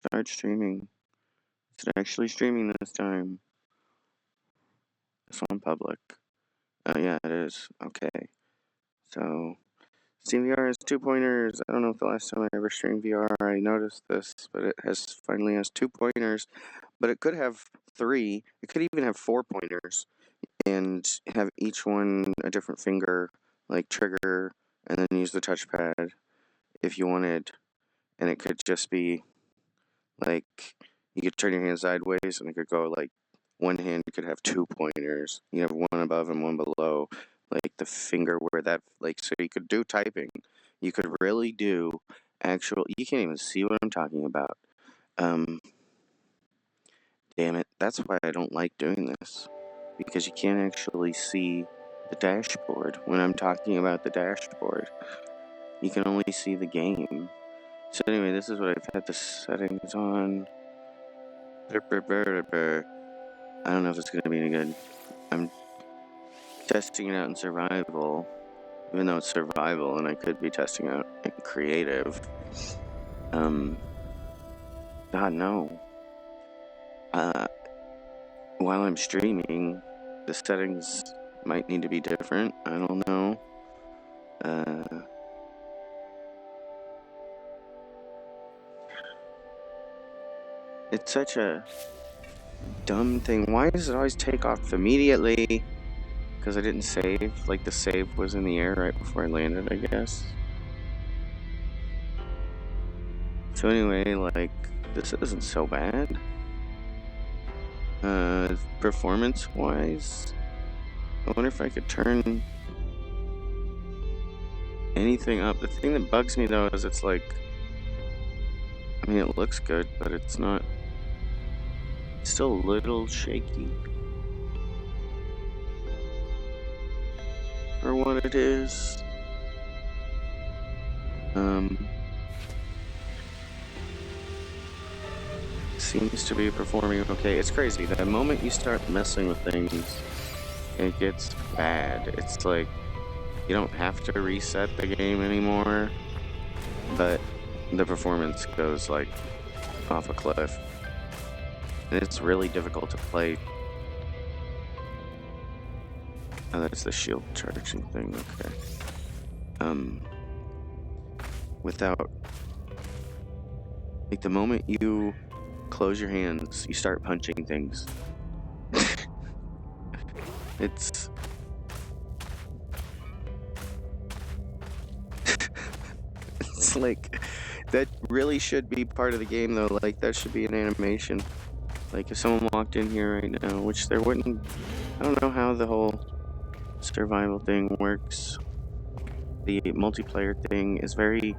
start streaming. Is it actually streaming this time? It's on public. Oh yeah, it is. Okay. So, Steam VR has 2 pointers. I don't know if the last time I ever streamed VR I noticed this, but it finally has 2 pointers. But it could have 3. It could even have 4 pointers and have each one a different finger, like trigger, and then use the touchpad if you wanted. And it could just be like you could turn your hand sideways and it could go like one hand could have 2 pointers. You have one above and one below, like the finger where that, like, so you could do typing. You could really do actual, you can't even see what I'm talking about. Damn it, that's why I don't like doing this. Because you can't actually see the dashboard when I'm talking about the dashboard. You can only see the game. So anyway, this is what I've had the settings on. I don't know if it's going to be any good. I'm testing it out in survival, even though it's survival, and I could be testing out in creative. God, no. While I'm streaming, the settings might need to be different. I don't know. It's such a dumb thing. Why does it always take off immediately? Because I didn't save. Like, the save was in the air right before I landed, I guess. So anyway, like, this isn't so bad. Performance-wise, I wonder if I could turn anything up. The thing that bugs me, though, is it's like, I mean, it looks good, but it's not, it's still a little shaky for what it is. Seems to be performing okay. It's crazy. The moment you start messing with things, it gets bad. It's like you don't have to reset the game anymore, but the performance goes like off a cliff. And it's really difficult to play. Oh, that's the shield charging thing, okay. Without, like, the moment you close your hands, you start punching things. It's it's like, that really should be part of the game, though. Like, that should be an animation. Like, if someone walked in here right now, which there wouldn't, I don't know how the whole survival thing works. The multiplayer thing is very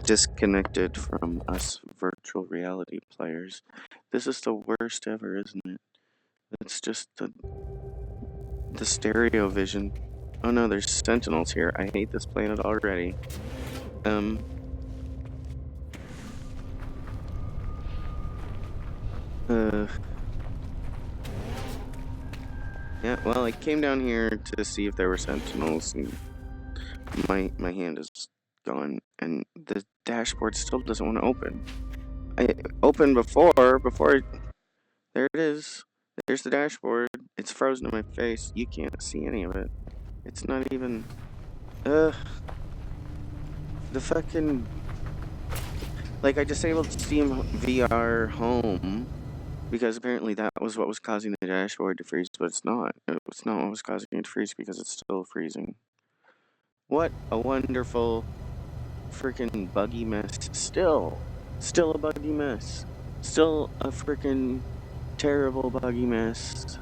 disconnected from us virtual reality players. This is the worst ever, isn't it? It's just the stereo vision. Oh no, there's sentinels here. I hate this planet already. Yeah, well, I came down here to see if there were sentinels, and my hand is gone, and the dashboard still doesn't want to open. I opened before, there it is. There's the dashboard. It's frozen in my face. You can't see any of it. It's not even, the fucking, like, I disabled Steam VR Home, because apparently that was what was causing the dashboard to freeze, but it's not. It's not what was causing it to freeze, because it's still freezing. What a wonderful freaking buggy mess. Still a buggy mess. Still a freaking terrible buggy mess.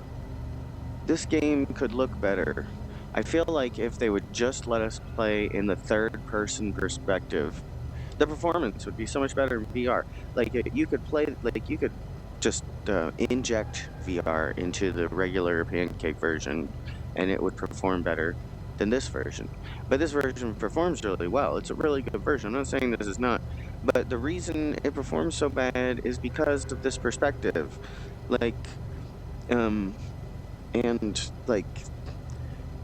This game could look better. I feel like if they would just let us play in the third-person perspective, the performance would be so much better in VR. Like, you could play, like, you could just inject VR into the regular pancake version, and it would perform better than this version. But this version performs really well. It's a really good version. I'm not saying this is not, but the reason it performs so bad is because of this perspective. Like, and, like,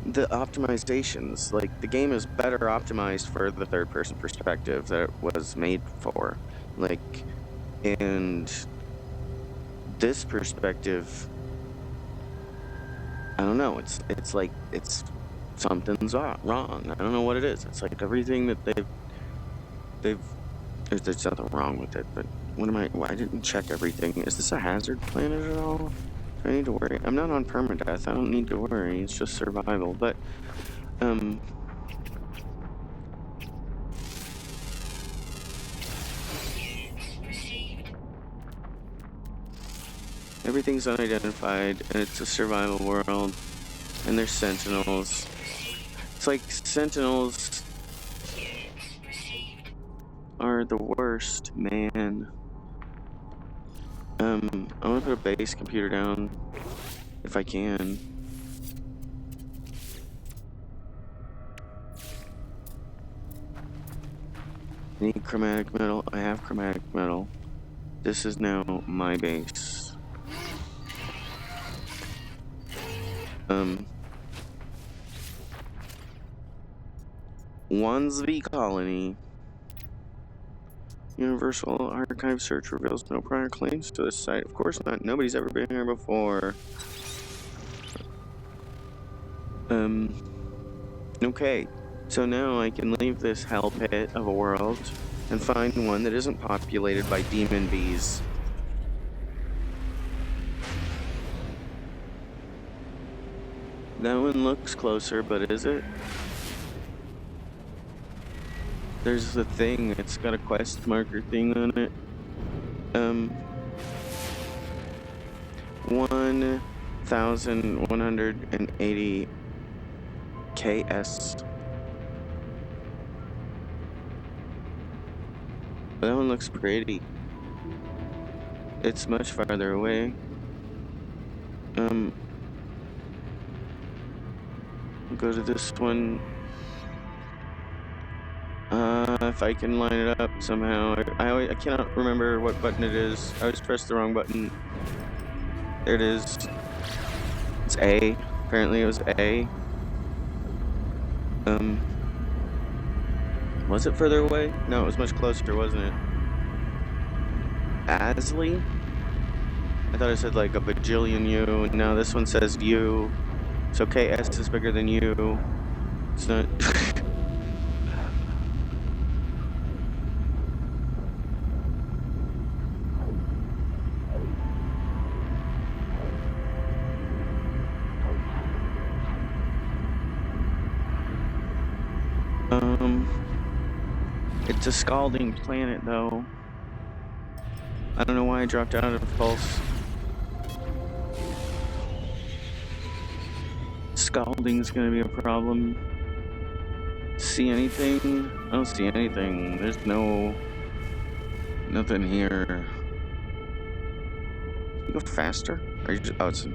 the optimizations. Like, the game is better optimized for the third-person perspective that it was made for. Like, And this perspective, I don't know, it's like something's wrong. I don't know what it is. It's like everything that they've there's nothing wrong with it, but why didn't check everything? Is this a hazard planet at all? Do I need to worry? I'm not on permadeath. I don't need to worry. It's just survival. But everything's unidentified, and it's a survival world, and there's sentinels. It's like sentinels are the worst, man. I want to put a base computer down if I can. I need chromatic metal. I have chromatic metal. This is now my base. Wandsby Colony. Universal Archive search reveals no prior claims to this site. Of course not. Nobody's ever been here before. Okay. So now I can leave this hell pit of a world and find one that isn't populated by demon bees. That one looks closer, but is it? There's the thing, it's got a quest marker thing on it. 1,180 KS. That one looks pretty. It's much farther away. Go to this one. If I can line it up somehow. I cannot remember what button it is. I always pressed the wrong button. There it is. It's A. Apparently it was A. Was it further away? No, it was much closer, wasn't it? Asley? I thought it said like a bajillion U, and now this one says U. So KS is bigger than U. It's not... It's a scalding planet, though. I don't know why I dropped out of Pulse. Scalding's gonna be a problem. See anything? I don't see anything. There's nothing here. Can you go faster? Are you just... Oh, it's...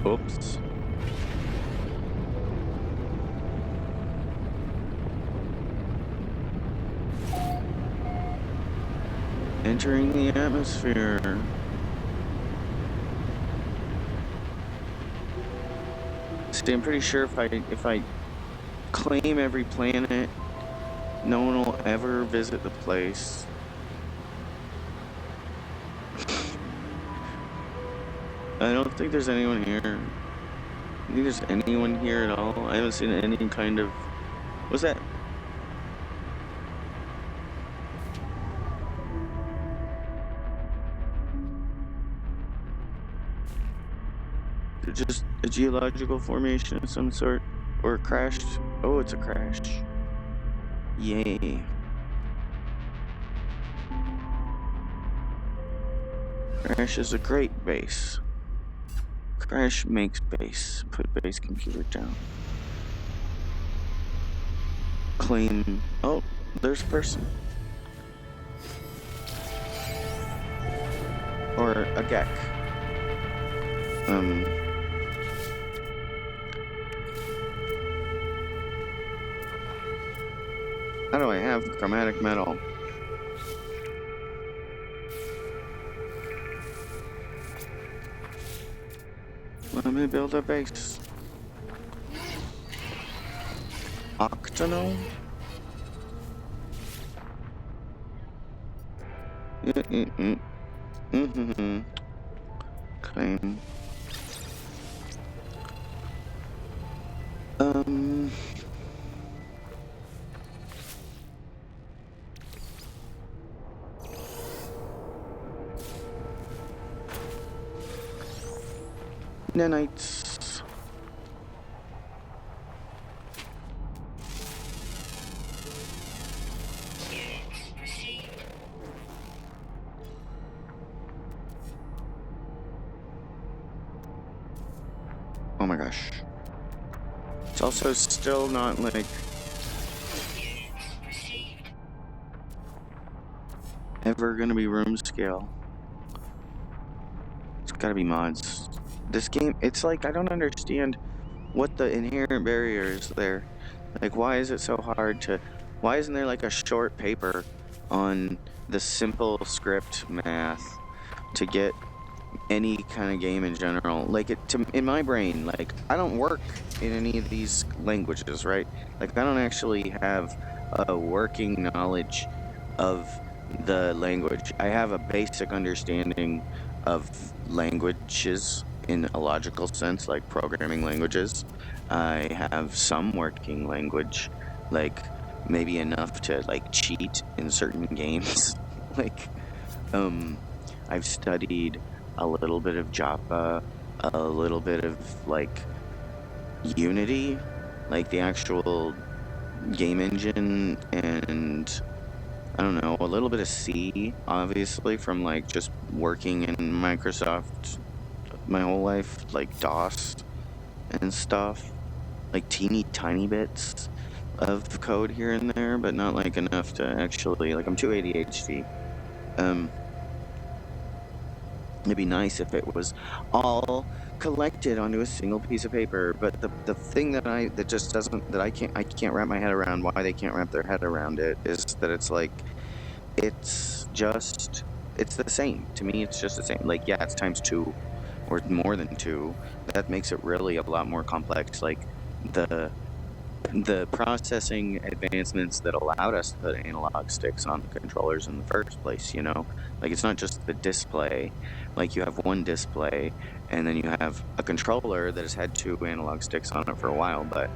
Oops. Entering the atmosphere. See, I'm pretty sure if I claim every planet, no one will ever visit the place. I don't think there's anyone here. I think there's anyone here at all. I haven't seen any kind of... What's that? Just a geological formation of some sort, or crashed. Oh, it's a crash. Yay. Crash is a great base. Crash makes base. Put base computer down. Claim. Oh, there's a person. Or a gek. How do I have chromatic metal? Let me build a base. Octonal? Claim. Nanites. Oh my gosh. It's also still not like ever gonna be room scale. It's gotta be mods. This game, it's like I don't understand what the inherent barrier is there. Like, why is it so hard to? Why isn't there like a short paper on the simple script math to get any kind of game in general? Like, in my brain, like, I don't work in any of these languages, right? Like, I don't actually have a working knowledge of the language. I have a basic understanding of languages in a logical sense, like programming languages. I have some working language, like maybe enough to like cheat in certain games. Like, I've studied a little bit of Java, a little bit of like Unity, like the actual game engine, and I don't know, a little bit of C, obviously, from like just working in Microsoft my whole life, like DOS and stuff, like teeny tiny bits of code here and there, but not like enough to actually, like, I'm too ADHD. It'd be nice if it was all collected onto a single piece of paper, but the thing that I can't wrap my head around, why they can't wrap their head around it, is that it's like, it's the same. To me, it's just the same. Like, yeah, it's times 2 or more than 2. That makes it really a lot more complex. Like, the processing advancements that allowed us to put analog sticks on the controllers in the first place, you know? Like, it's not just the display. Like, you have one display, and then you have a controller that has had 2 analog sticks on it for a while, but,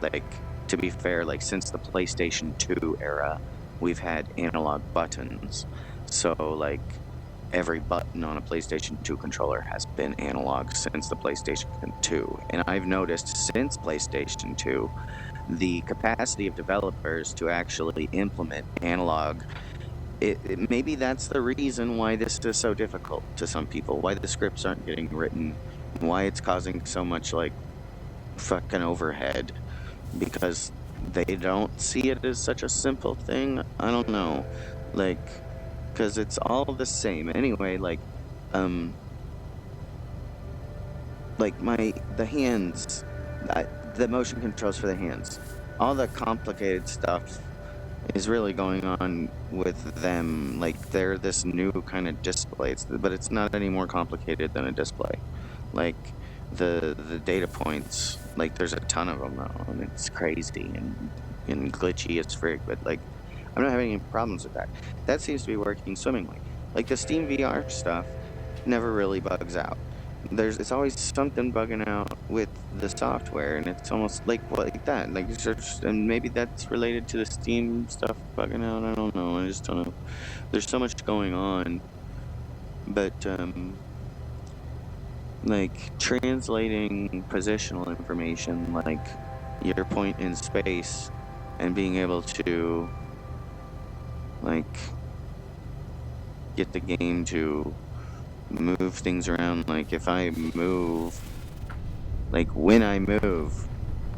like, to be fair, like, since the PlayStation 2 era, we've had analog buttons. So, like, every button on a PlayStation 2 controller has been analog since the PlayStation 2. And I've noticed since PlayStation 2, the capacity of developers to actually implement analog, maybe that's the reason why this is so difficult to some people, why the scripts aren't getting written, why it's causing so much, like, fucking overhead, because they don't see it as such a simple thing. I don't know. Like, because it's all the same anyway. Like, the hands, the motion controls for the hands, all the complicated stuff is really going on with them. Like, they're this new kind of display, but it's not any more complicated than a display. Like, the data points, like, there's a ton of them though, and it's crazy and glitchy as frig, but like, I'm not having any problems with that. That seems to be working swimmingly. Like, the Steam VR stuff never really bugs out. It's always something bugging out with the software, and it's almost like that. Like, and maybe that's related to the Steam stuff bugging out. I don't know. I just don't know. There's so much going on, but like, translating positional information, like your point in space, and being able to, like, get the game to move things around. Like, if I move, like, when I move,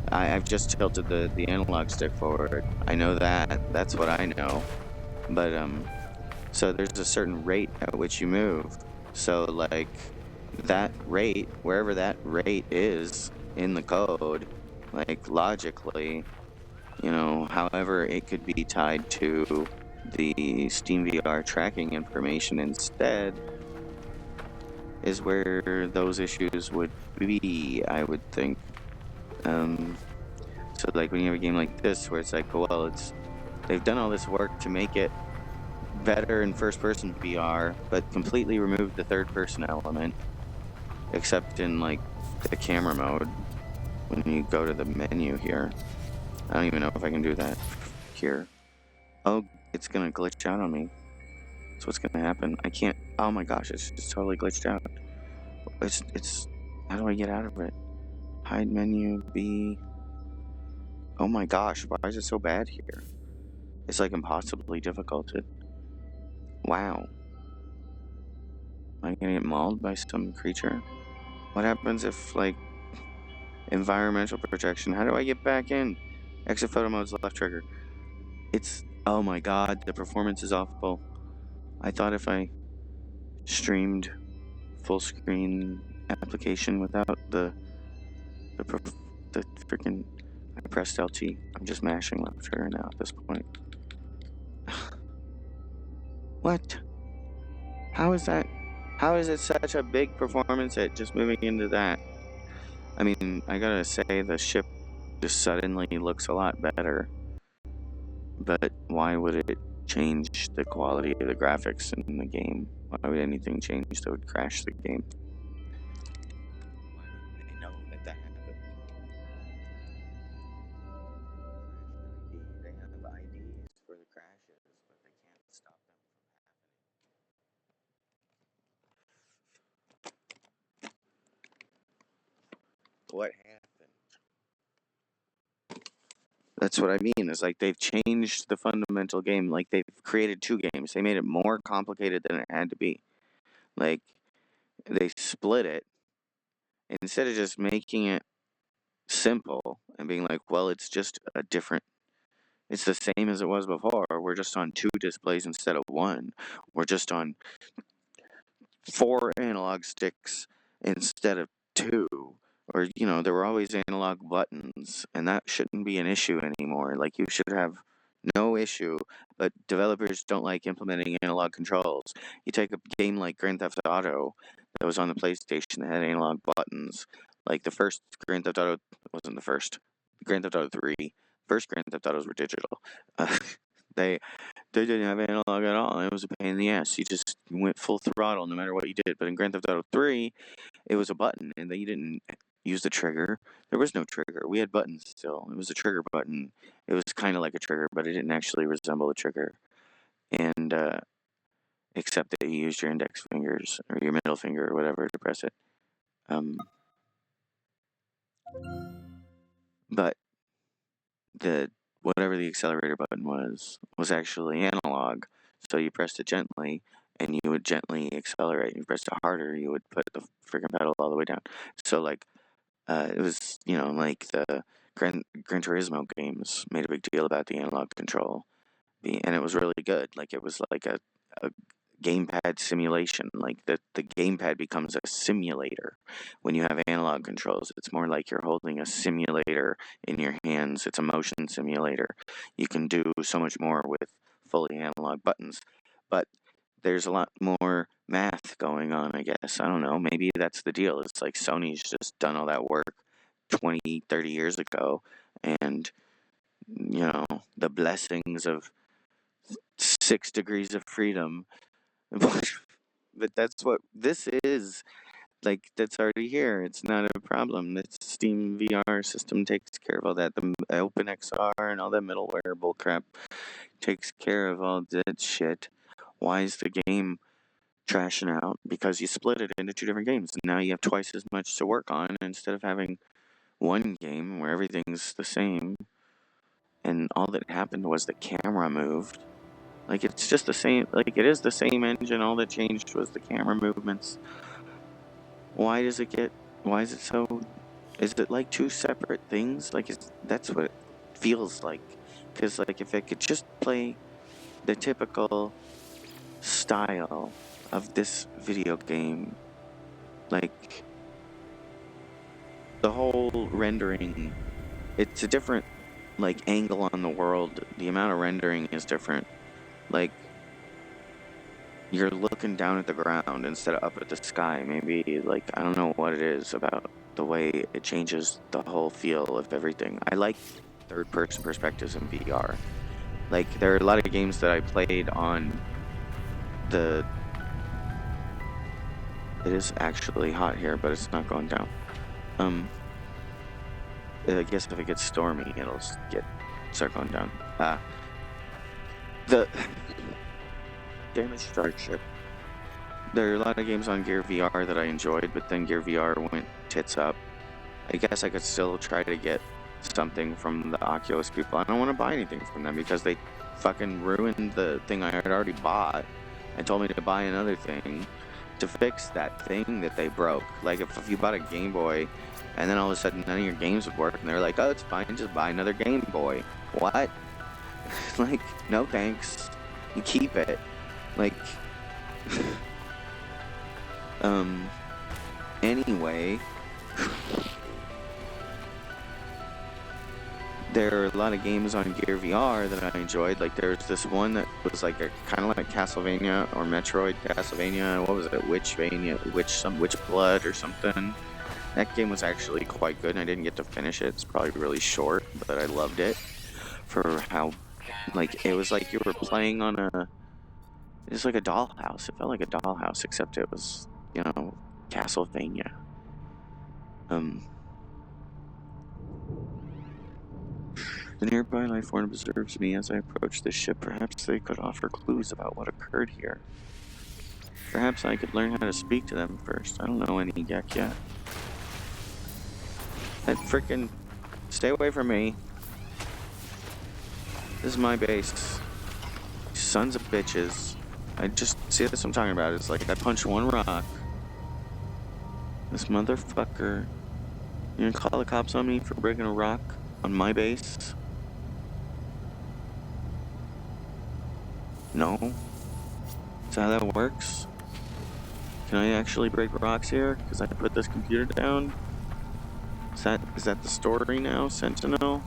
I've just tilted the analog stick forward. I know that's what I know. But so there's a certain rate at which you move. So, like, that rate, wherever that rate is in the code, like, logically, you know, however it could be tied to the Steam VR tracking information instead, is where those issues would be, I would think. So, like, when you have a game like this where it's like, well, they've done all this work to make it better in first-person VR, but completely removed the third-person element, except in like the camera mode. When you go to the menu here, I don't even know if I can do that here. Oh, it's gonna glitch out on me. That's what's gonna happen. I can't. Oh my gosh, it's just totally glitched out. It's. How do I get out of it? Hide menu, B. Oh my gosh, why is it so bad here? It's like impossibly difficult. Wow. Am I gonna get mauled by some creature? What happens if, like, environmental protection? How do I get back in? Exit photo mode's left trigger. It's. Oh my god, the performance is awful. I thought if I streamed full screen application without the freaking. I pressed LT. I'm just mashing left trigger now at this point. What? How is that? How is it such a big performance hit just moving into that? I mean, I gotta say the ship just suddenly looks a lot better. But why would it change the quality of the graphics in the game? Why would anything change that would crash the game? Why would they know that that happened? They have IDs for the crashes, but they can't stop them from happening. What happened? That's what I mean. It's like they've changed the fundamental game. Like they've created two games. They made it more complicated than it had to be. Like they split it instead of just making it simple and being like, well, it's just a different. It's the same as it was before. We're just on 2 displays instead of 1. We're just on 4 analog sticks instead of 2. Or, you know, there were always analog buttons, and that shouldn't be an issue anymore. Like, you should have no issue, but developers don't like implementing analog controls. You take a game like Grand Theft Auto that was on the PlayStation that had analog buttons. Like, the first Grand Theft Auto wasn't the first. Grand Theft Auto 3. First Grand Theft Autos were digital. They didn't have analog at all. It was a pain in the ass. You just went full throttle no matter what you did. But in Grand Theft Auto 3, it was a button, and you didn't use the trigger. There was no trigger. We had buttons still. It was a trigger button. It was kind of like a trigger, but it didn't actually resemble a trigger. And except that you used your index fingers or your middle finger or whatever to press it. But the whatever the accelerator button was actually analog. So you pressed it gently, and you would gently accelerate. You pressed it harder, you would put the freaking pedal all the way down. So like, it was, you know, like the Gran Turismo games made a big deal about the analog control, and it was really good. Like it was like a gamepad simulation. Like the gamepad becomes a simulator when you have analog controls. It's more like you're holding a simulator in your hands. It's a motion simulator. You can do so much more with fully analog buttons, but there's a lot more math going on, I guess. I don't know. Maybe that's the deal. It's like Sony's just done all that work 20, 30 years ago, and, you know, the blessings of 6 degrees of freedom. But that's what this is. Like, that's already here. It's not a problem. The Steam VR system takes care of all that. The OpenXR and all that middleware bullcrap takes care of all that shit. Why is the game trashing out? Because you split it into 2 different games. Now you have twice as much to work on instead of having one game where everything's the same. And all that happened was the camera moved. Like, it's just the same. Like, it is the same engine. All that changed was the camera movements. Why is it so? Is it like 2 separate things? Like, that's what it feels like. Because, like, if it could just play the typical style of this video game, like, the whole rendering, it's a different, like, angle on the world. The amount of rendering is different. Like, you're looking down at the ground instead of up at the sky. Maybe, like, I don't know what it is about the way it changes the whole feel of everything. I like third-person perspectives in VR. Like, there are a lot of games that I played on It is actually hot here, but it's not going down. I guess if it gets stormy, it'll start going down. The damaged starship. There are a lot of games on Gear VR that I enjoyed, but then Gear VR went tits up. I guess I could still try to get something from the Oculus people. I don't want to buy anything from them because they fucking ruined the thing I had already bought and told me to buy another thing to fix that thing that they broke. Like if you bought a Game Boy and then all of a sudden none of your games would work and they're like, oh, it's fine, just buy another Game Boy. What? Like, no thanks. You keep it. Like, anyway, there are a lot of games on Gear VR that I enjoyed. Like, there's this one that was like kind of like Castlevania or Metroid Castlevania. What was it? Witch Blood or something. That game was actually quite good, and I didn't get to finish it. It's probably really short, but I loved it for how, like, it was like you were playing on it was like a dollhouse. It felt like a dollhouse, except it was, you know, Castlevania. The nearby life form observes me as I approach the ship. Perhaps they could offer clues about what occurred here. Perhaps I could learn how to speak to them first. I don't know any yet. That frickin' stay away from me. This is my base. Sons of bitches. I just see this I'm talking about. It's like I punched one rock. This motherfucker. You gonna call the cops on me for breaking a rock on my base? No? Is that how that works? Can I actually break rocks here? Because I put this computer down? Is that the story now, Sentinel?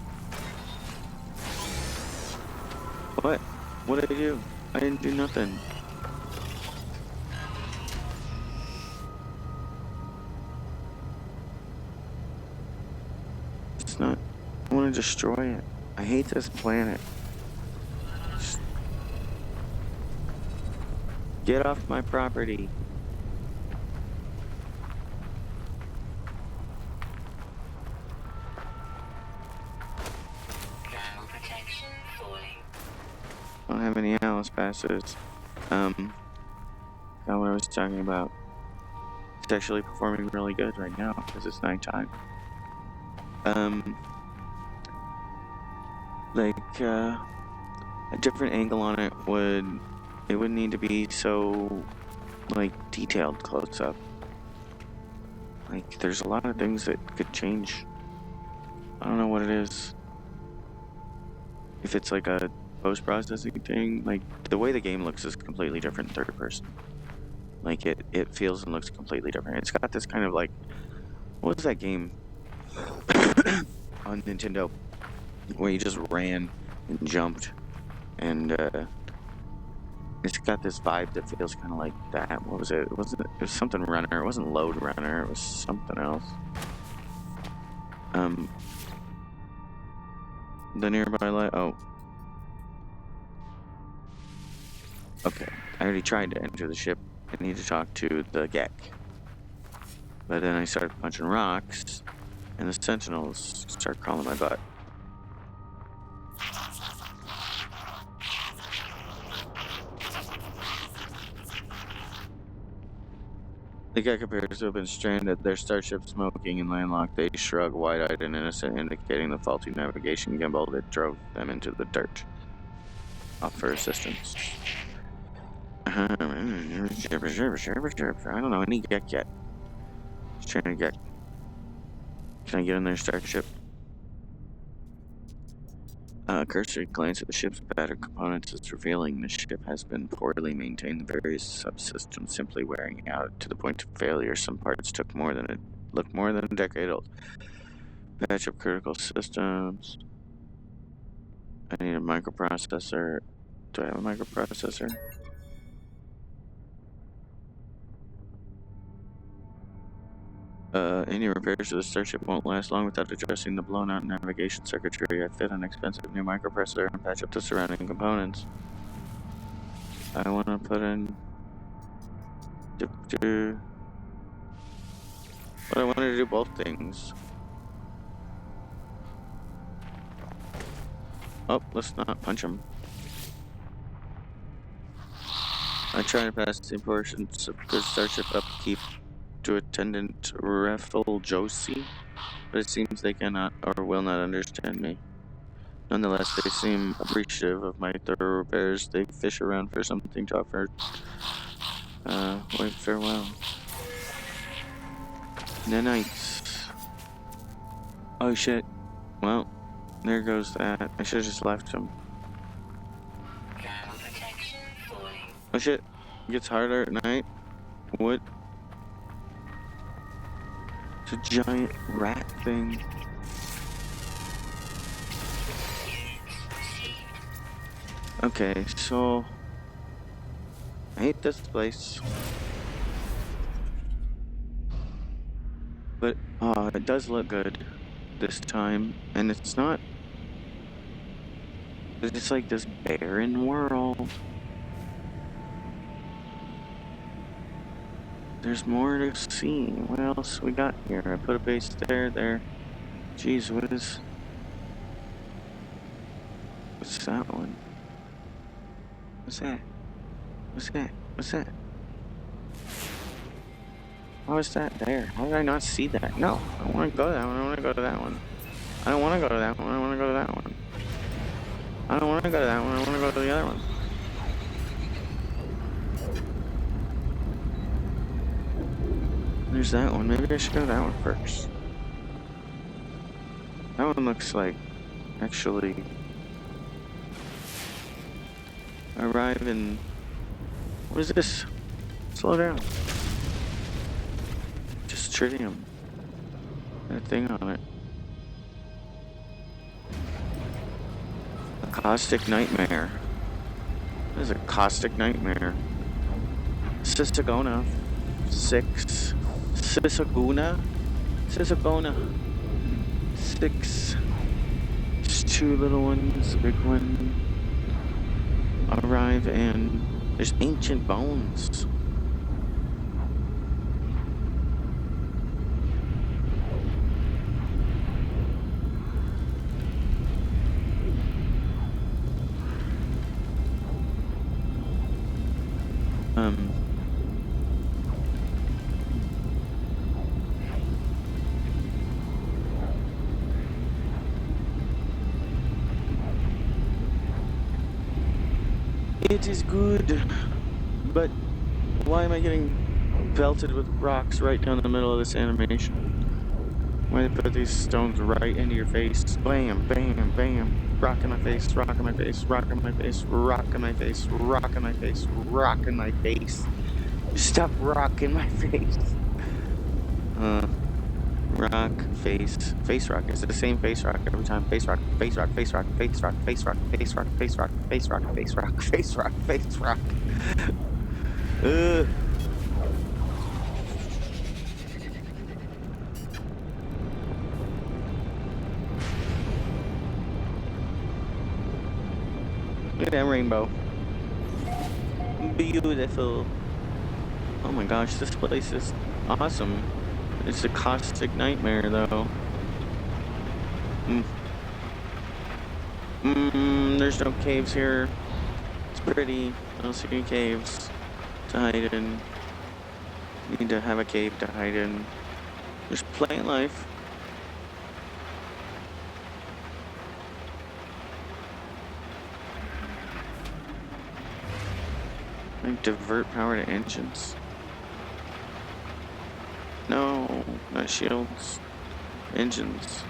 What? What did I do? I didn't do nothing. It's not... I want to destroy it. I hate this planet. Just get off my property. I don't have any Alice passes. Not what I was talking about. It's actually performing really good right now because it's nighttime. A different angle on it would need to be so, like, detailed close up. Like, there's a lot of things that could change. I don't know what it is. If it's like a post-processing thing, like, the way the game looks is completely different third person. Like, it feels and looks completely different. It's got this kind of, like, what was that game on Nintendo where you just ran and jumped, and it's got this vibe that feels kind of like that. What was it? It was something runner. It wasn't Load Runner. It was something else. The nearby light. Oh. Okay. I already tried to enter the ship. I need to talk to the Gek. But then I started punching rocks, and the Sentinels start calling my butt. The Gek appears to have been stranded, their starship smoking and landlocked. They shrug, wide-eyed and innocent, indicating the faulty navigation gimbal that drove them into the dirt. Off for assistance. I don't know any Gek yet. Just trying to get. Can I get in their starship? Cursory glance at the ship's battered components is revealing the ship has been poorly maintained. The various subsystems simply wearing out to the point of failure. Some parts look more than a decade old. Patch up critical systems. I need a microprocessor. Do I have a microprocessor? Any repairs to the starship won't last long without addressing the blown out navigation circuitry. I fit an expensive new microprocessor and patch up the surrounding components. I want to put in But I wanted to do both things. Oh, let's not punch him. I try to pass the portions of the starship upkeep to Attendant Raffle Josie, but it seems they cannot or will not understand me. Nonetheless, they seem appreciative of my thoroughfares. They fish around for something to offer. Wait, farewell. Nanites. Oh shit. Well, there goes that. I should have just left him. Oh shit. It gets harder at night. What? It's a giant rat thing. Okay, so I hate this place. But it does look good this time, and it's not. It's like this barren world. There's more to see. What else we got here? I put a base there. Jeez, what's that one? What's that? How is that there? How did I not see that? No, I don't want to go to that one. I want to go to that one. I don't want to go to that one. I want to go to that one. I don't want to go to that one. I want to go to the other one. There's that one. Maybe I should go to that one first. That one looks like actually arrive in. What is this? Slow down. Just tritium. Got a thing on it. A caustic nightmare. What is a caustic nightmare? Sisagona. 6. Sisagona. 6. There's 2 little ones, a big one. Arrive and there's ancient bones. It is good, but why am I getting pelted with rocks right down the middle of this animation? Why they put these stones right into your face? Bam, bam, bam. Rock in my face, rock in my face, rock in my face, rock in my face, rock in my face, rock in my face. Stop rocking my face. Rock, face rock. It's the same face rock every time. Face rock, face rock, face rock, face rock, face rock, face rock, face rock, face rock, face rock, face rock, face rock. Look at that rainbow. Beautiful. Oh my gosh, this place is awesome. It's a caustic nightmare, though. There's no caves here. It's pretty. I don't see any caves to hide in. Need to have a cave to hide in. Just playing life. Like divert power to engines. No, not shields. Engines.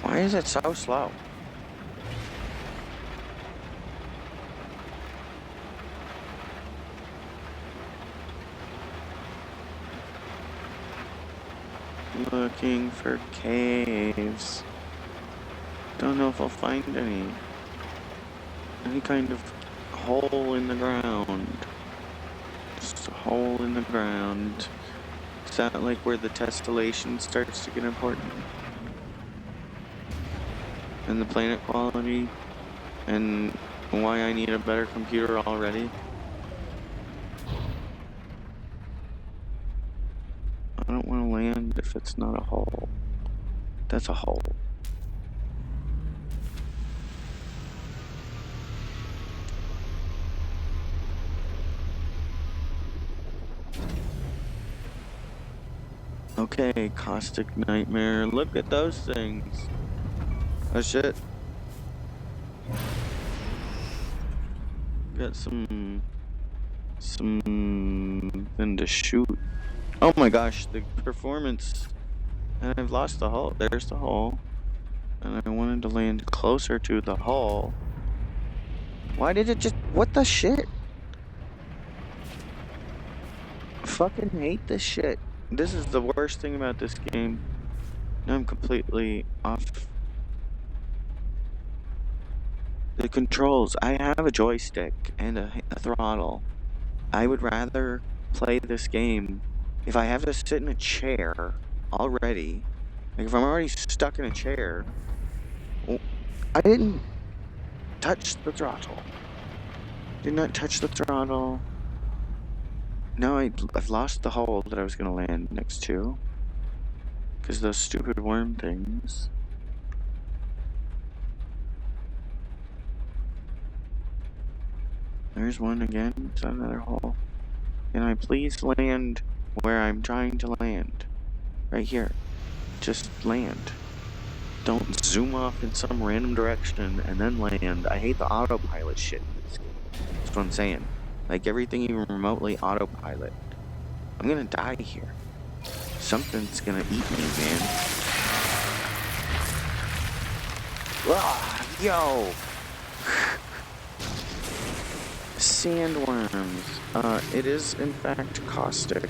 Why is it so slow? Looking for caves. Don't know if I'll find any. Any kind of hole in the ground. Just a hole in the ground. Is that like where the tessellation starts to get important? And the planet quality? And why I need a better computer already? I don't want to land if it's not a hole. That's a hole. Okay, caustic nightmare. Look at those things. Oh shit. Got something to shoot. Oh my gosh, the performance. And I've lost the hull. There's the hull. And I wanted to land closer to the hull. Why did it just... What the shit? I fucking hate this shit. This is the worst thing about this game. I'm completely off. The controls. I have a joystick and a throttle. I would rather play this game if I have to sit in a chair already. Like if I'm already stuck in a chair. I didn't touch the throttle. Did not touch the throttle. Now I've lost the hole that I was going to land next to. Because those stupid worm things. There's one again. It's another hole. Can I please land where I'm trying to land? Right here. Just land. Don't zoom off in some random direction and then land. I hate the autopilot shit in this game. That's what I'm saying. Like everything even remotely autopilot. I'm gonna die here. Something's gonna eat me, man. Ah, yo! Sandworms. It is in fact caustic.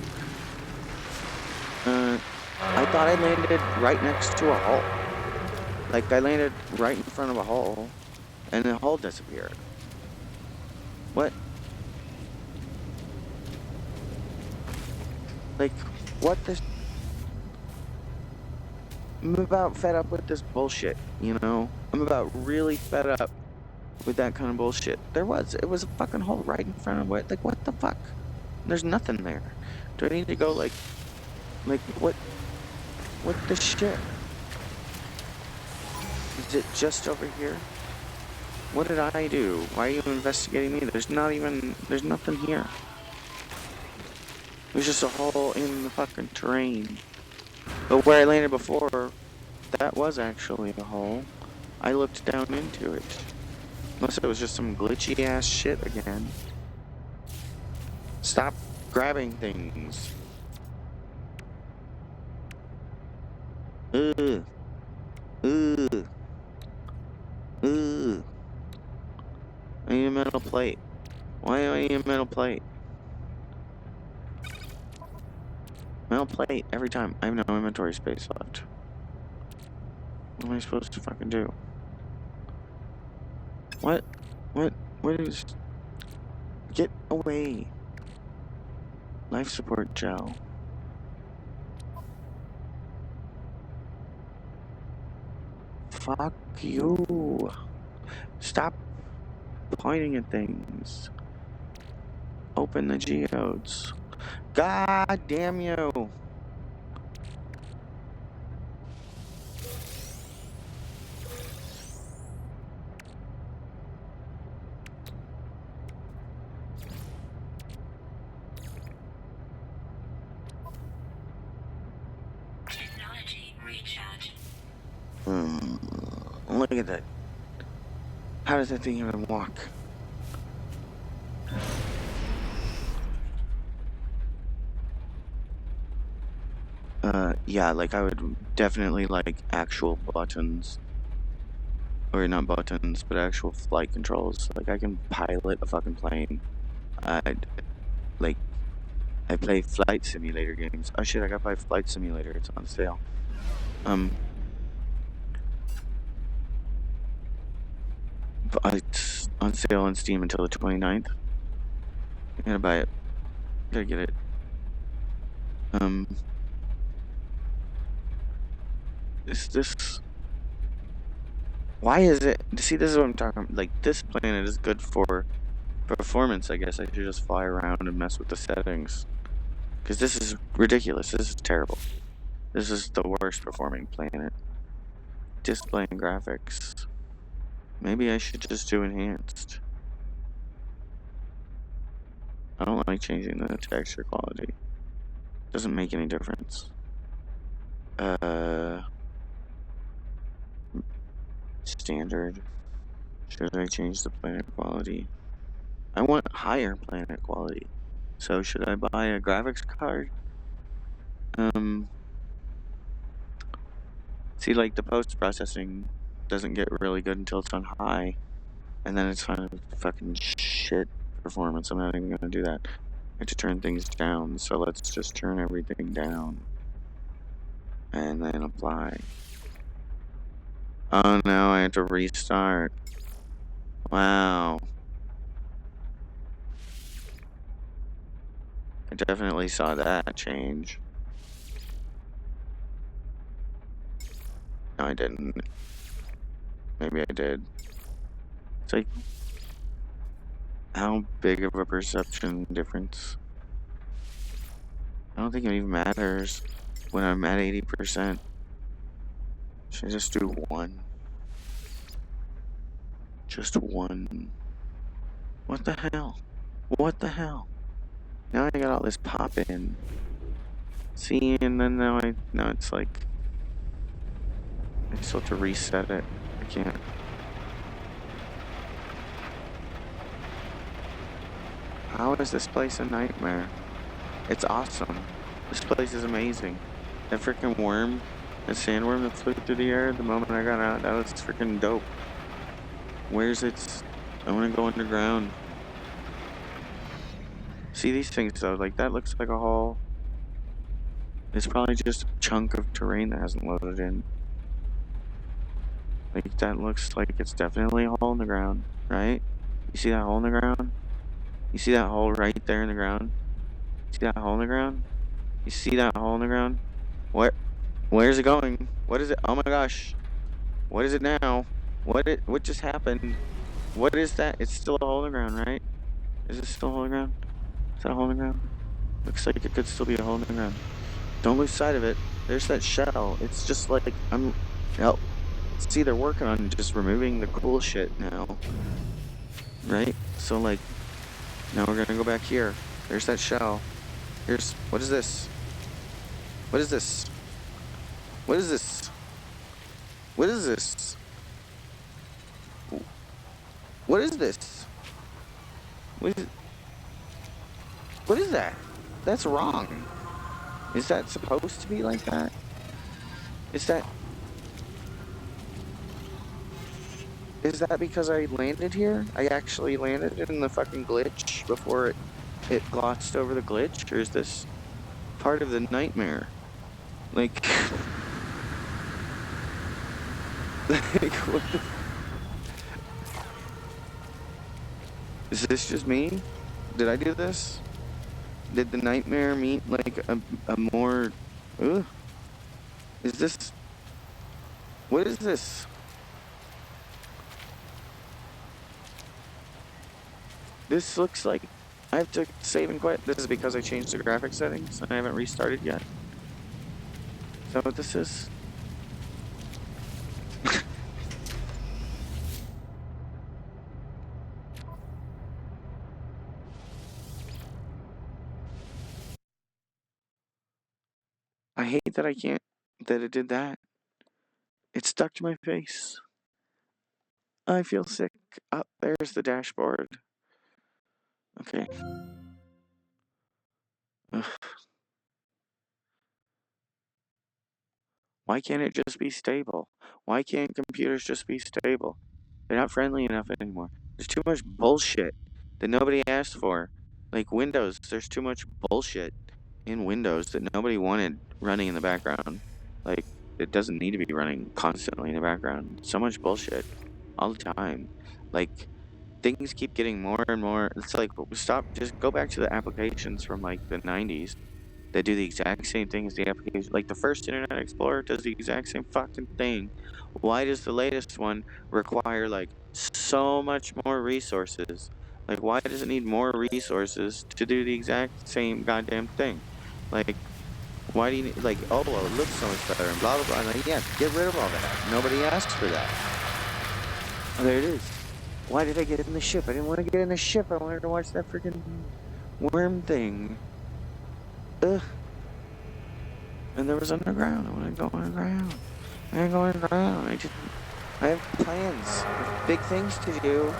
I thought I landed right next to a hull. Like I landed right in front of a hull, and the hull disappeared. What? Like, what the... I'm about fed up with this bullshit, you know? I'm about really fed up with that kind of bullshit. It was a fucking hole right in front of it. Like, what the fuck? There's nothing there. Do I need to go, like, what the shit? Is it just over here? What did I do? Why are you investigating me? There's nothing here. There's just a hole in the fucking terrain. But where I landed before, that was actually a hole. I looked down into it. Unless it was just some glitchy ass shit again. Stop grabbing things. Ugh. Ugh. Ugh. I need a metal plate. Why do I need a metal plate? Metal plate every time. I have no inventory space left. What am I supposed to fucking do? What is... Get away. Life support gel. Fuck you. Stop pointing at things. Open the geodes. God damn you. Look at that. How does that thing even walk? Yeah, like I would definitely like actual buttons. Or not buttons, but actual flight controls. Like I can pilot a fucking plane. I play flight simulator games. Oh shit, I gotta buy Flight Simulator. It's on sale. It's on sale on Steam until the 29th. I gotta buy it. Gotta get it. Is this... Why is it... See, this is what I'm talking about. Like, this planet is good for performance, I guess. I should just fly around and mess with the settings. Because this is ridiculous. This is terrible. This is the worst performing planet. Display and graphics. Maybe I should just do enhanced. I don't like changing the texture quality. Doesn't make any difference. Standard. Should I change the planet quality? I want higher planet quality. So should I buy a graphics card? See, like, the post-processing doesn't get really good until it's on high. And then it's kind of fucking shit performance. I'm not even gonna do that. I have to turn things down, so let's just turn everything down. And then apply. Oh no, I have to restart. Wow. I definitely saw that change. No, I didn't. Maybe I did. It's like, how big of a perception difference? I don't think it even matters when I'm at 80%. Should I just do 1? Just 1. What the hell? What the hell? Now I got all this pop in. See, and then now it's like, I still have to reset it. I can't. How is this place a nightmare? It's awesome. This place is amazing. That freaking worm, that sandworm that flew through the air the moment I got out, that was freaking dope. Where's its... I want to go underground. See these things though, like that looks like a hole. It's probably just a chunk of terrain that hasn't loaded in. Like that looks like it's definitely a hole in the ground, right? You see that hole in the ground? You see that hole right there in the ground? See that hole in the ground? You see that hole in the ground? What? Where's it going? What is it? Oh my gosh. What is it now? What just happened? What is that? It's still a hole in the ground, right? Is it still a hole in the ground? Is that a hole in the ground? Looks like it could still be a hole in the ground. Don't lose sight of it. There's that shell. It's just like, oh, see, they're working on just removing the cool shit now. Right? So like, now we're gonna go back here. There's that shell. What is this? What is this? What is this? What is this? What is this? What is that? That's wrong. Is that supposed to be like that? Is that because I landed here? I actually landed in the fucking glitch before it glossed over the glitch? Or is this part of the nightmare? Like... like, what the... Is this just me? Did I do this? Did the nightmare meet like a more... Ugh. Is this... What is this? This looks like I have to save and quit. This is because I changed the graphic settings and I haven't restarted yet. Is that what this is? I hate that that it did that. It stuck to my face. I feel sick. Oh, there's the dashboard. Okay. Ugh. Why can't it just be stable? Why can't computers just be stable? They're not friendly enough anymore. There's too much bullshit that nobody asked for. Like Windows, there's too much bullshit in Windows that nobody wanted running in the background. Like, it doesn't need to be running constantly in the background. So much bullshit all the time. Like, things keep getting more and more. It's like, stop, just go back to the applications from like the 90s that do the exact same thing as the application. Like the first Internet Explorer does the exact same fucking thing. Why does the latest one require like so much more resources? Like, why does it need more resources to do the exact same goddamn thing? Like, why do you need, like, oh, well, it looks so much better and blah, blah, blah. Like, yeah, get rid of all that. Nobody asked for that. Oh, there it is. Why did I get in the ship? I didn't want to get in the ship. I wanted to watch that freaking worm thing. Ugh. And there was underground. I want to go underground. I want to go underground. I have plans. I have big things to do.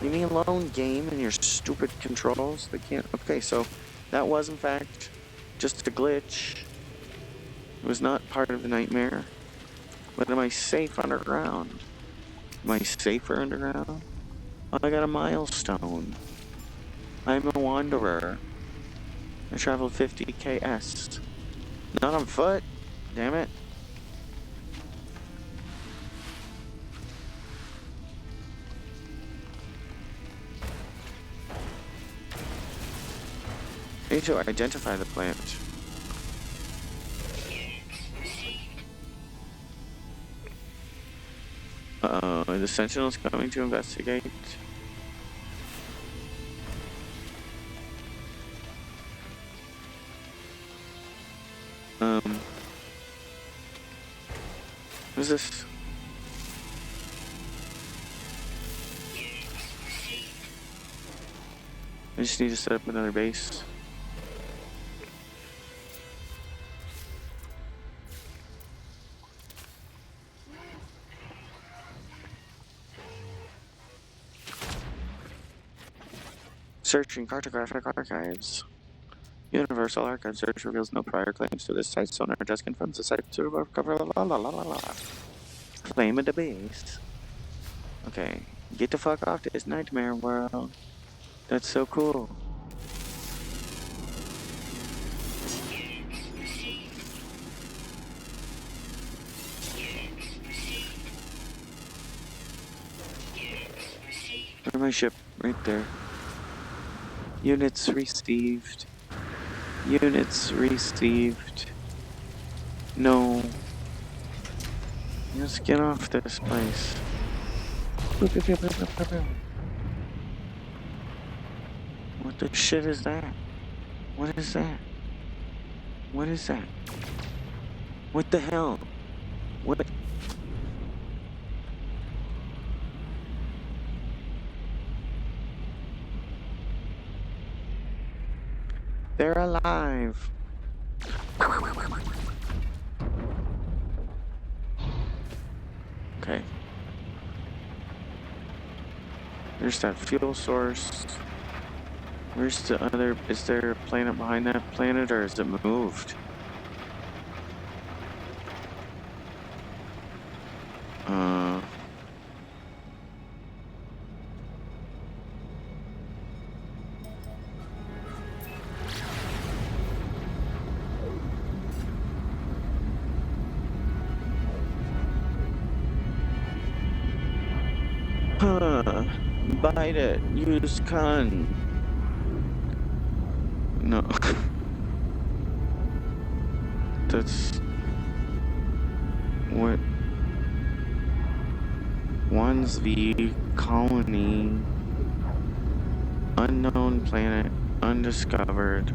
Leave me alone, game, and your stupid controls. They can't. Okay, so that was, in fact, just a glitch. It was not part of the nightmare. But am I safe underground? Am I safer underground? Oh, I got a milestone. I'm a wanderer. I traveled 50 km. Not on foot. Damn it. I need to identify the plant. Uh-oh, the Sentinel's coming to investigate. What's this? I just need to set up another base. Searching cartographic archives. Universal Archive search reveals no prior claims to this site. Sonar just confirms the site to recover. Claim at the base. Okay, get the fuck off this nightmare world. That's so cool. Where's my ship? Right there. Units received. Units received. No. Let's get off this place. What the shit is that? What is that? What is that? What the hell? What? They're alive. Okay. There's that fuel source. Where's the other? Is there a planet behind that planet, or is it moved? Bite it. Use con. No. That's what. One's the colony. Unknown planet. Undiscovered.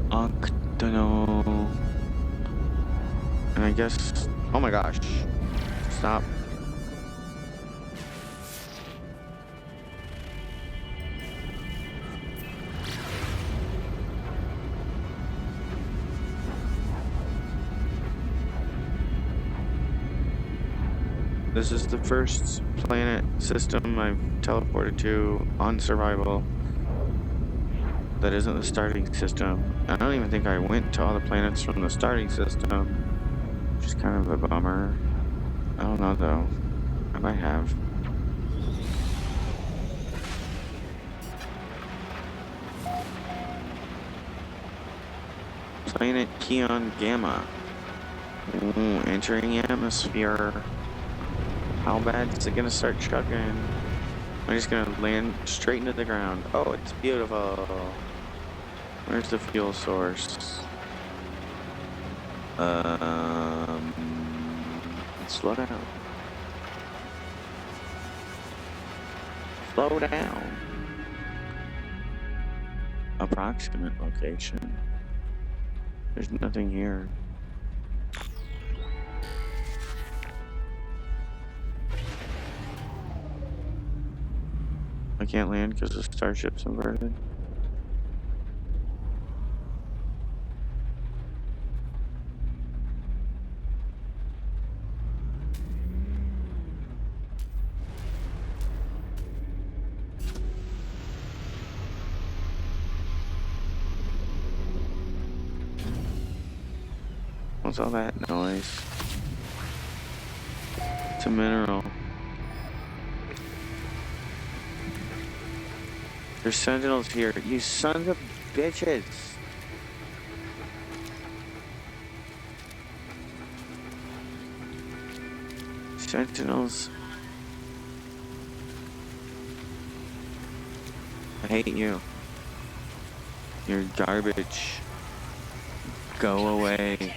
Octono. And I guess. Oh my gosh. Stop. This is the first planet system I've teleported to on survival that isn't the starting system. I don't even think I went to all the planets from the starting system, which is kind of a bummer. I don't know though. I might have. Planet Keon Gamma. Ooh, entering atmosphere. How bad is it gonna start chugging? I'm just gonna land straight into the ground. Oh, it's beautiful. Where's the fuel source? Slow down. Slow down. Approximate location. There's nothing here. I can't land because the starship's inverted. What's all that noise? It's a mineral. There's sentinels here. You sons of bitches! Sentinels. I hate you. You're garbage. Go away.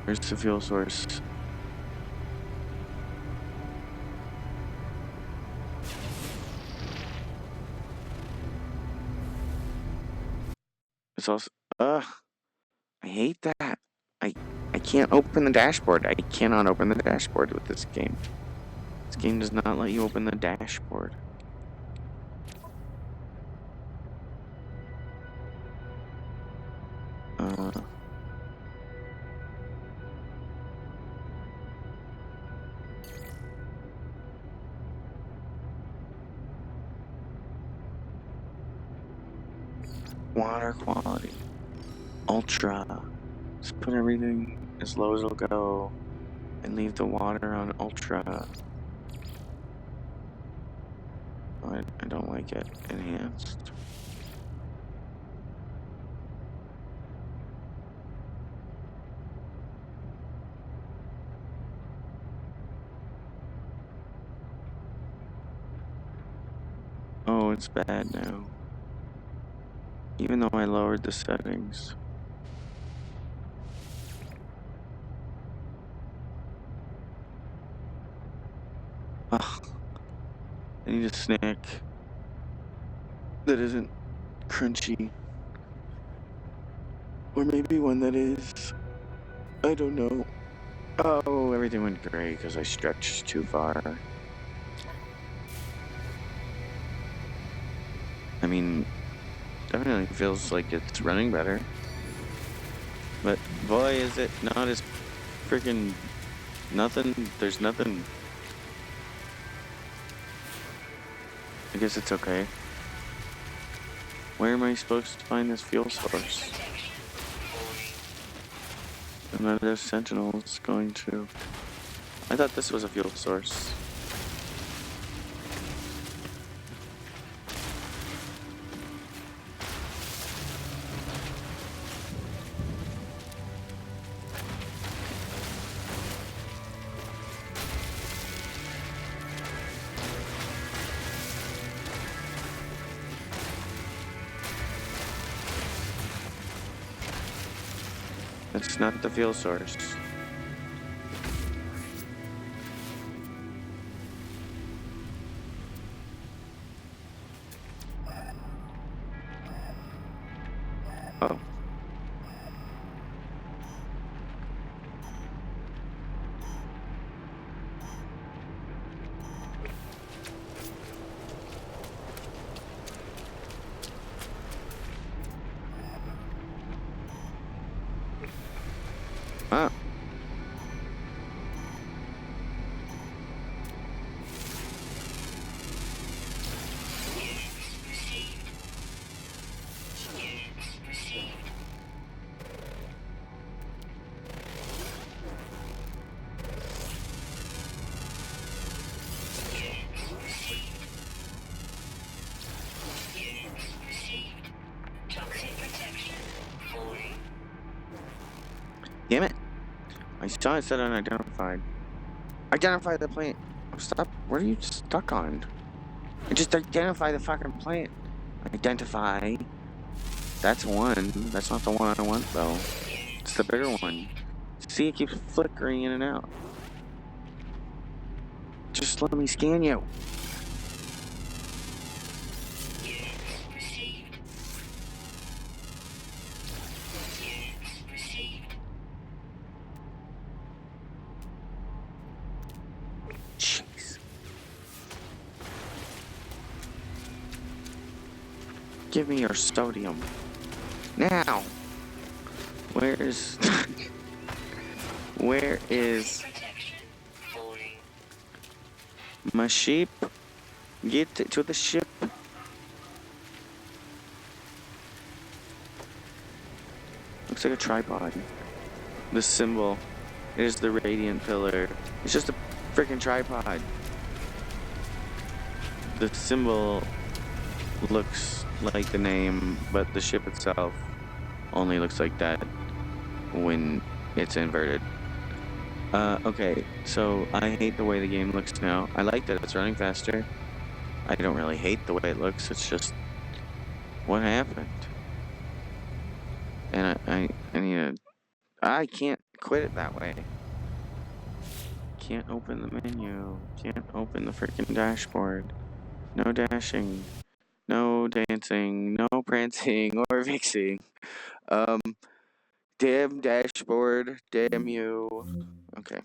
Where's the fuel source? It's also, I hate that. I can't open the dashboard. I cannot open the dashboard with this game. This game does not let you open the dashboard. Water quality. Ultra. Just put everything as low as it'll go and leave the water on ultra. I don't like it. Enhanced. Oh, it's bad now. Even though I lowered the settings. Ugh. I need a snack that isn't crunchy. Or maybe one that is. I don't know. Oh, everything went gray because I stretched too far. I mean, definitely feels like it's running better. But boy, is it not as freaking nothing. There's nothing. I guess it's okay. Where am I supposed to find this fuel source? Another sentinel's going to. I thought this was a fuel source. It's not the fuel source. Oh. Ah. Damn it. I saw it said unidentified. Identify the plant. I'm stop. What are you stuck on? Just identify the fucking plant. Identify. That's one. That's not the one I want, though. It's the bigger one. See, it keeps flickering in and out. Just let me scan you. Jeez. Give me your sodium. Now. Where's... Where is... my sheep? Get to the ship. Looks like a tripod. The symbol is the radiant pillar. It's just a freaking tripod. The symbol looks like the name, but the ship itself only looks like that when it's inverted. Okay, so I hate the way the game looks now. I like that it's running faster. I don't really hate the way it looks, it's just what happened. And I need to... I can't quit it that way. Can't open the menu. Can't open the freaking dashboard. No dashing. No dancing. No prancing or vixing. Damn dashboard. Damn you. Okay.